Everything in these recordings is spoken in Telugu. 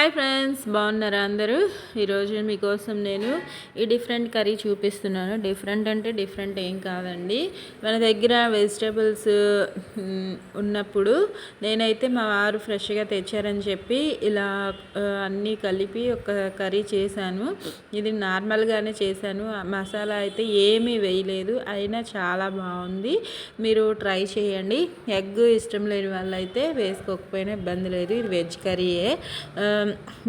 హాయ్ ఫ్రెండ్స్, బాగున్నారా అందరూ? ఈరోజు మీకోసం నేను ఈ డిఫరెంట్ కర్రీ చూపిస్తున్నాను. డిఫరెంట్ అంటే డిఫరెంట్ ఏం కాదండి, మన దగ్గర వెజిటేబుల్స్ ఉన్నప్పుడు నేనైతే మా వారు ఫ్రెష్గా తెచ్చారని చెప్పి ఇలా అన్నీ కలిపి ఒక కర్రీ చేశాను. ఇది నార్మల్గానే చేశాను, మసాలా అయితే ఏమీ వేయలేదు, అయినా చాలా బాగుంది. మీరు ట్రై చేయండి. ఎగ్ ఇష్టం లేని వాళ్ళైతే వేసుకోకపోయినా ఇబ్బంది లేదు. ఇది వెజ్ కర్రీయే.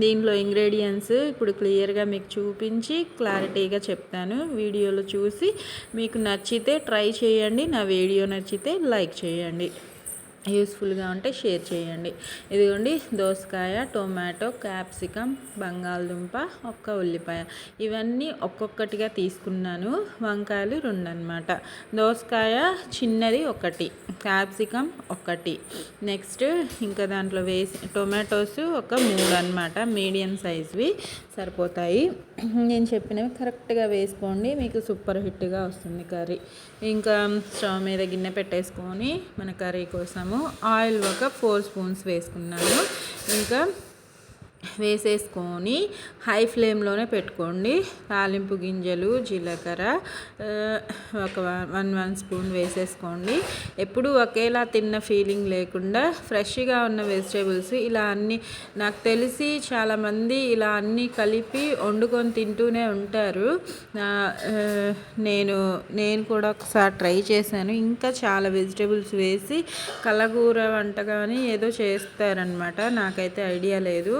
దీనిలో ఇంగ్రీడియంట్స్ ఇప్పుడు క్లియర్గా మీకు చూపించి క్లారిటీగా చెప్తాను. వీడియోలో చూసి మీకు నచ్చితే ట్రై చేయండి. నా వీడియో నచ్చితే లైక్ చేయండి, యూస్ఫుల్గా ఉంటే షేర్ చేయండి. ఇదిగోండి, దోసకాయ, టొమాటో, క్యాప్సికమ్, బంగాళదుంప, ఒక్క ఉల్లిపాయ, ఇవన్నీ ఒక్కొక్కటిగా తీసుకున్నాను. వంకాయలు 2 అన్నమాట. దోసకాయ చిన్నది 1, క్యాప్సికమ్ 1, నెక్స్ట్ ఇంకా దాంట్లో వేసి టొమాటోస్ ఒక 3 అన్నమాట. మీడియం సైజ్వి సరిపోతాయి. నేను చెప్పినవి కరెక్ట్గా వేసుకోండి, మీకు సూపర్ హిట్గా వస్తుంది కర్రీ. ఇంకా స్టవ్ మీద గిన్నె పెట్టేసుకొని మన కర్రీ కోసము ఆయిల్ ఒక 4 స్పూన్స్ వేసుకున్నాను. ఇంకా వేసేసుకొని హై ఫ్లేమ్లోనే పెట్టుకోండి. తాలింపు గింజలు, జీలకర్ర ఒక 1 స్పూన్ వేసేసుకోండి. ఎప్పుడు ఒకేలా తిన్న ఫీలింగ్ లేకుండా ఫ్రెష్గా ఉన్న వెజిటేబుల్స్ ఇలా అన్నీ, నాకు తెలిసి చాలామంది ఇలా అన్నీ కలిపి వండుకొని తింటూనే ఉంటారు. నేను కూడా ఒకసారి ట్రై చేశాను. ఇంకా చాలా వెజిటేబుల్స్ వేసి కలగూర వంటగాని ఏదో చేస్తారనమాట, నాకైతే ఐడియా లేదు.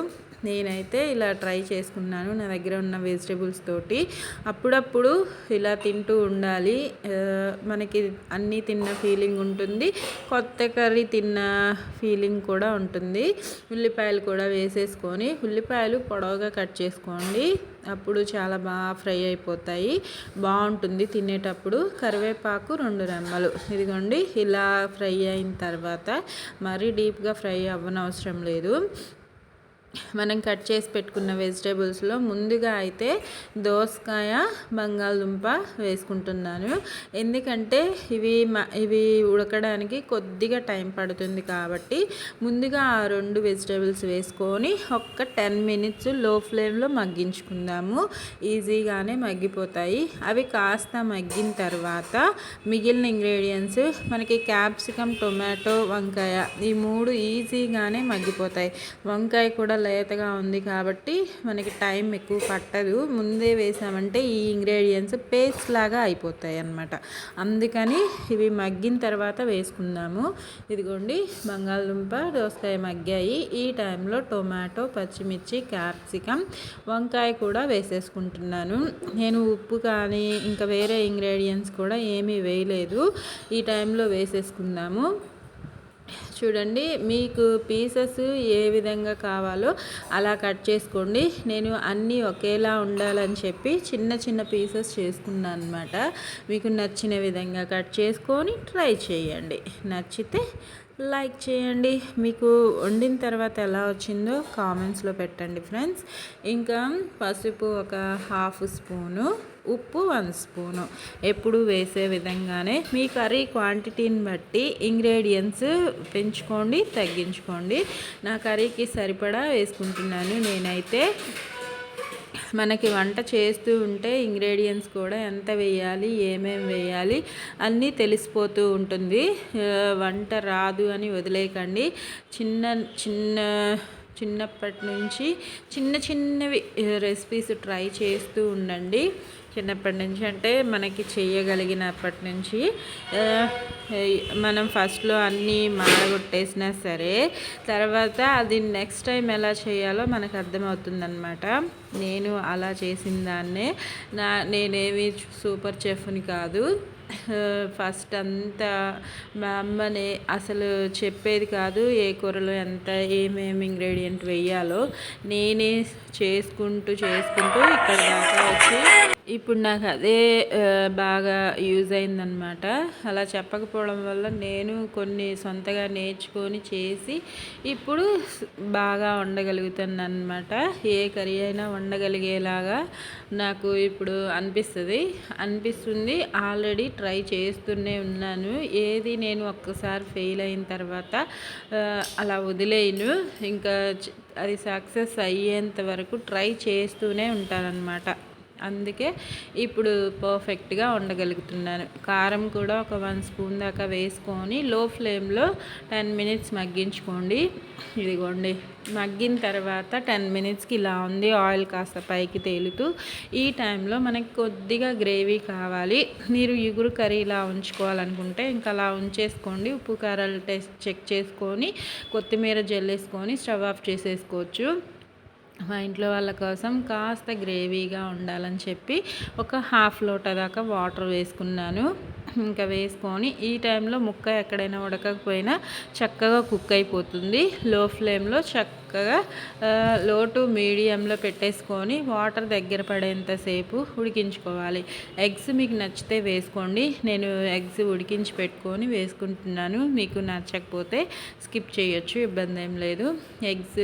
నేనైతే ఇలా ట్రై చేసుకున్నాను నా దగ్గర ఉన్న వెజిటేబుల్స్ తోటి. అప్పుడప్పుడు ఇలా తింటూ ఉండాలి, మనకి అన్నీ తిన్న ఫీలింగ్ ఉంటుంది, కొత్త కర్రీ తిన్న ఫీలింగ్ కూడా ఉంటుంది. ఉల్లిపాయలు కూడా వేసేసుకొని, ఉల్లిపాయలు పొడవుగా కట్ చేసుకోండి, అప్పుడు చాలా బాగా ఫ్రై అయిపోతాయి, బాగుంటుంది తినేటప్పుడు. కరివేపాకు 2 రెమ్మలు. ఇదిగోండి, ఇలా ఫ్రై అయిన తర్వాత మరీ డీప్గా ఫ్రై అవ్వనవసరం లేదు. మనం కట్ చేసి పెట్టుకున్న వెజిటేబుల్స్లో ముందుగా అయితే దోసకాయ, బంగాళదుంప వేసుకుంటున్నాను. ఎందుకంటే ఇవి ఉడకడానికి కొద్దిగా టైం పడుతుంది కాబట్టి ముందుగా ఆ 2 వెజిటేబుల్స్ వేసుకొని ఒక 10 మినిట్స్ లో ఫ్లేమ్లో మగ్గించుకుందాము. ఈజీగానే మగ్గిపోతాయి. అవి కాస్త మగ్గిన తర్వాత మిగిలిన ఇంగ్రీడియంట్స్ మనకి క్యాప్సికమ్, టొమాటో, వంకాయ, ఈ 3 ఈజీగానే మగ్గిపోతాయి. వంకాయ కూడా లేతగా ఉంది కాబట్టి మనకి టైం ఎక్కువ పట్టదు. ముందే వేసామంటే ఈ ఇంగ్రీడియంట్స్ పేస్ట్ లాగా అయిపోతాయి అన్నమాట. అందుకని ఇవి మగ్గిన తర్వాత వేసుకుందాము. ఇదిగోండి, బంగాళదుంప, దోసకాయ మగ్గాయి. ఈ టైంలో టొమాటో, పచ్చిమిర్చి, క్యాప్సికమ్, వంకాయ కూడా వేసేసుకుంటున్నాను. నేను ఉప్పు కానీ ఇంకా వేరే ఇంగ్రీడియంట్స్ కూడా ఏమీ వేయలేదు. ఈ టైంలో వేసేసుకుందాము. చూడండి, మీకు పీసెస్ ఏ విధంగా కావాలో అలా కట్ చేసుకోండి. నేను అన్నీ ఒకేలా ఉండాలని చెప్పి చిన్న చిన్న పీసెస్ చేసుకున్నాను అనమాట. మీకు నచ్చిన విధంగా కట్ చేసుకొని ట్రై చేయండి. నచ్చితే లైక్ చేయండి. మీకు వండిన తర్వాత ఎలా వచ్చిందో కామెంట్స్లో పెట్టండి ఫ్రెండ్స్. ఇంకా పసుపు ఒక 1/2 స్పూను, ఉప్పు 1 స్పూను, ఎప్పుడు వేసే విధంగానే మీ కర్రీ క్వాంటిటీని బట్టి ఇంగ్రీడియంట్స్ పెంచుకోండి, తగ్గించుకోండి. నా కర్రీకి సరిపడా వేసుకుంటున్నాను నేనైతే. మనకి వంట చేస్తూ ఉంటే ఇంగ్రీడియంట్స్ కూడా ఎంత వేయాలి, ఏమేమి వేయాలి అన్నీ తెలిసిపోతూ ఉంటుంది. వంట రాదు అని వదిలేయకండి. చిన్నప్పటి నుంచి చిన్నవి రెసిపీస్ ట్రై చేస్తూ ఉండండి. చిన్నప్పటి నుంచి అంటే మనకి చేయగలిగినప్పటి నుంచి. మనం ఫస్ట్లో అన్నీ మాడగొట్టేసినా సరే తర్వాత అది నెక్స్ట్ టైం ఎలా చేయాలో మనకు అర్థమవుతుందన్నమాట. నేను అలా చేసిన దాన్నే. నేనేమి సూపర్ చెఫ్ని కాదు. ఫస్ట్ అంతా మా అమ్మనే అసలు చెప్పేది కాదు, ఏ కూరలో ఎంత ఏమేమి ఇంగ్రీడియంట్ వేయాలో. నేనే చేసుకుంటూ ఇక్కడ దాకా వచ్చి ఇప్పుడు నాకు అదే బాగా యూజ్ అయిందనమాట. అలా చెప్పకపోవడం వల్ల నేను కొన్ని సొంతగా నేర్చుకొని చేసి ఇప్పుడు బాగా వండగలుగుతాను అనమాట. ఏ కర్రీ అయినా వండగలిగేలాగా నాకు ఇప్పుడు అనిపిస్తుంది. ఆల్రెడీ ట్రై చేస్తూనే ఉన్నాను. ఏది నేను ఒక్కసారి ఫెయిల్ అయిన తర్వాత అలా వదిలేయను. ఇంకా అది సక్సెస్ అయ్యేంత వరకు ట్రై చేస్తూనే ఉంటానన్నమాట. అందుకే ఇప్పుడు పర్ఫెక్ట్గా ఉండగలుగుతున్నాను. కారం కూడా ఒక 1 స్పూన్ దాకా వేసుకొని లో ఫ్లేమ్లో 10 మినిట్స్ మగ్గించుకోండి. ఇదిగోండి, మగ్గిన తర్వాత 10 మినిట్స్కి ఇలా ఉంది, ఆయిల్ కాస్త పైకి తేలుతూ. ఈ టైంలో మనకి కొద్దిగా గ్రేవీ కావాలి. మీరు ఇగురు కర్రీ ఇలా ఉంచుకోవాలనుకుంటే ఇంకా అలా ఉంచేసుకోండి. ఉప్పు కారాలు టేస్ట్ చెక్ చేసుకొని కొత్తిమీర జల్లేసుకొని స్టవ్ ఆఫ్ చేసేసుకోవచ్చు. మా ఇంట్లో వాళ్ళ కోసం కాస్త గ్రేవీగా ఉండాలని చెప్పి ఒక హాఫ్ లోటా దాకా వాటర్ వేసుకున్నాను. ఇంకా వేసుకొని ఈ టైంలో ముక్క ఎక్కడైనా ఉడకకపోయినా చక్కగా కుక్ అయిపోతుంది. లో ఫ్లేమ్లో చక్కగా లో టు మీడియంలో పెట్టేసుకొని వాటర్ దగ్గర పడేంతసేపు ఉడికించుకోవాలి. ఎగ్స్ మీకు నచ్చితే వేసుకోండి. నేను ఎగ్స్ ఉడికించి పెట్టుకొని వేసుకుంటున్నాను. మీకు నచ్చకపోతే స్కిప్ చేయొచ్చు, ఇబ్బంది ఏం లేదు. ఎగ్స్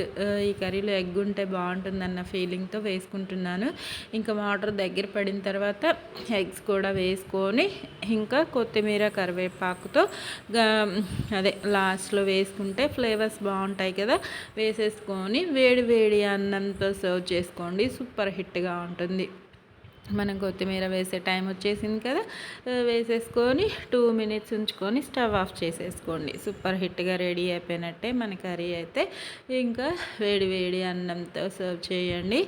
ఈ కర్రీలో ఎగ్ ఉంటే బాగుంటుందన్న ఫీలింగ్తో వేసుకుంటున్నాను. ఇంకా వాటర్ దగ్గర పడిన తర్వాత ఎగ్స్ కూడా వేసుకొని ఇంకా కొత్తిమీర కరివేపాకుతో అదే లాస్ట్లో వేసుకుంటే ఫ్లేవర్స్ బాగుంటాయి కదా. వేసేసుకొని వేడి వేడి అన్నంతో సర్వ్ చేసుకోండి. సూపర్ హిట్గా ఉంటుంది. మనం కొత్తిమీర వేసే టైం వచ్చేసింది కదా. వేసేసుకొని 2 మినిట్స్ ఉంచుకొని స్టవ్ ఆఫ్ చేసేసుకోండి. సూపర్ హిట్గా రెడీ అయిపోయినట్టే మన కర్రీ అయితే. ఇంకా వేడి వేడి అన్నంతో సర్వ్ చేయండి.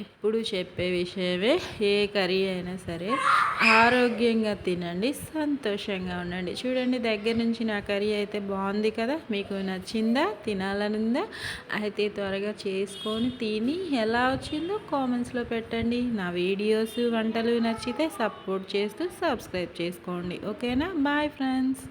ఎప్పుడు చెప్పే విషయమే, ఏ కర్రీ అయినా సరే ఆరోగ్యంగా తినండి, సంతోషంగా ఉండండి. చూడండి, దగ్గర నుంచి నా కర్రీ అయితే బాగుంది కదా. మీకు నచ్చిందా? తినాలనుందా? అయితే త్వరగా చేసుకొని తిని ఎలా వచ్చిందో కామెంట్స్లో పెట్టండి. నా వీడియోస్ వంటలు నచ్చితే సపోర్ట్ చేస్తూ సబ్స్క్రైబ్ చేసుకోండి. ఓకేనా? Bye friends.